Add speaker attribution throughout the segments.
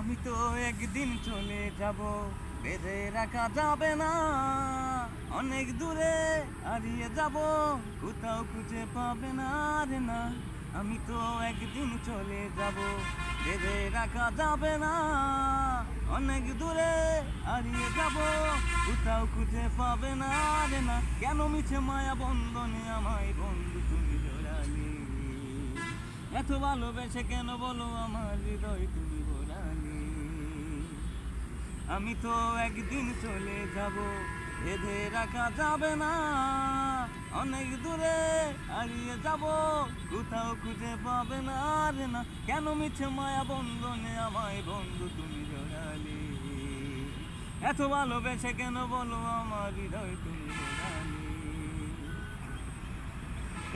Speaker 1: আমি তো একদিন চলে যাব, বেঁধে রাখা যাবে না। অনেক দূরে হারিয়ে যাব, কোথাও খুঁজে পাবে না রে না। আমি তো একদিন চলে যাব, বেঁধে রাখা যাবে না। অনেক দূরে হারিয়ে যাব, কোথাও খুঁজে পাবে না রে না। কেন মিছে মায়া বন্ধনে আমায় বন্ধু তুমি জড়ালে? এত ভালোবেসে কেন বলো আমার হৃদয় তুমি বোরালে? আমি তো একদিন চলে যাব, বেঁধে রাখা যাবে না। অনেক দূরে হারিয়ে যাব, কোথাও খুঁজে পাবে না রে না। কেন মিছে মায়া বন্ধনে আমায় বন্ধু তুমি জড়ালে? এত ভালোবেসে কেন বলো আমার হৃদয় তুমি বোরালে?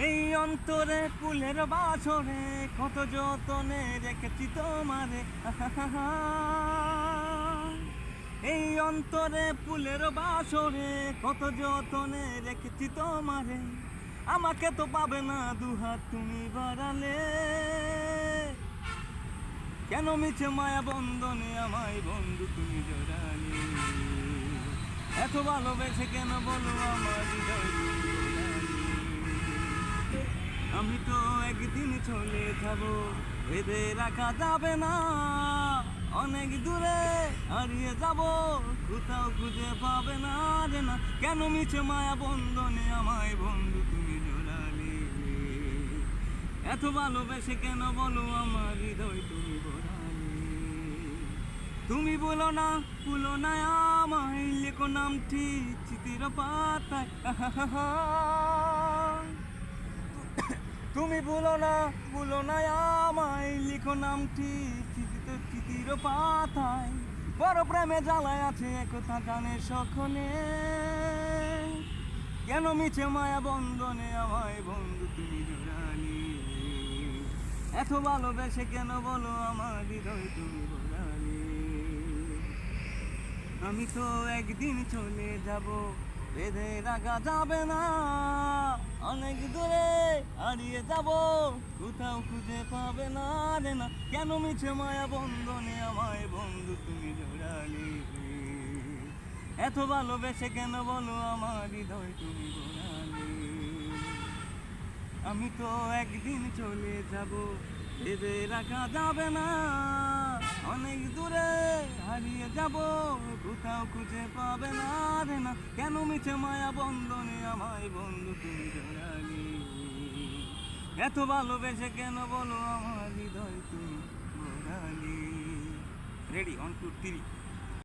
Speaker 1: এই অন্তরে ফুলের বাসরে কত যতনে রেখেছি তোমারে। এই অন্তরে ফুলের বাসরে কত যতনে রেখেছি তোমারে। আমাকে তো পাবে না দুহাত তুমি বাড়ালে। কেন মিছে মায়া বন্ধনে আমায় বন্ধু তুমি জড়ালে? এত ভালোবেসে কেন বলো আমার হৃদয় তুমি বোরালে? আমি তো একদিন চলে যাব, বেঁধে রাখা যাবে না। অনেক দূরে হারিয়ে যাব, কোথাও খুঁজে পাবে না রে না। কেন মিছে মায়া বন্ধনে আমায় বন্ধু তুমি জড়ালে? এত ভালোবেসে কেন বলো আমার হৃদয় তুমি বোরালে? তুমি বলো না, ভুলো না আমায়, লেখো নামটি চিঠির পাতায়। তুমি ভুলো না, ভুলো না আমায়, লিখো নামটি চিঠির পাতায়। বড় প্রেমে জ্বালায় আছে একথা জানে সখনে। কেন মিছে মায়া বন্ধনে আমায় বন্ধু তুমি জড়ালে? এত ভালোবেসে কেন বলো আমার হৃদয় তুমি বোরালে? আমি তো একদিন চলে যাব, বেঁধে রাখা যাবে না। অনেক দূরে হারিয়ে যাব, কোথাও খুঁজে পাবে না রে না। কেন মিছে মায়া বন্ধনে আমায় বন্ধু তুমি জড়ালে? এত ভালোবেসে কেন বলো আমার হৃদয় তুমি বোরালে? আমি তো একদিন চলে যাব, বেঁধে রাখা যাবে না। অনেক দূরে হারিয়ে যাব, কোথাও খুঁজে পাবে না রে না। কেন মিছে মায়া বন্ধনে আমায় বন্ধু তুমি জড়ালে? এত ভালোবেসে কেন বলো আমার হৃদয় তুমি বোরালে? রেডি, 1 2 3।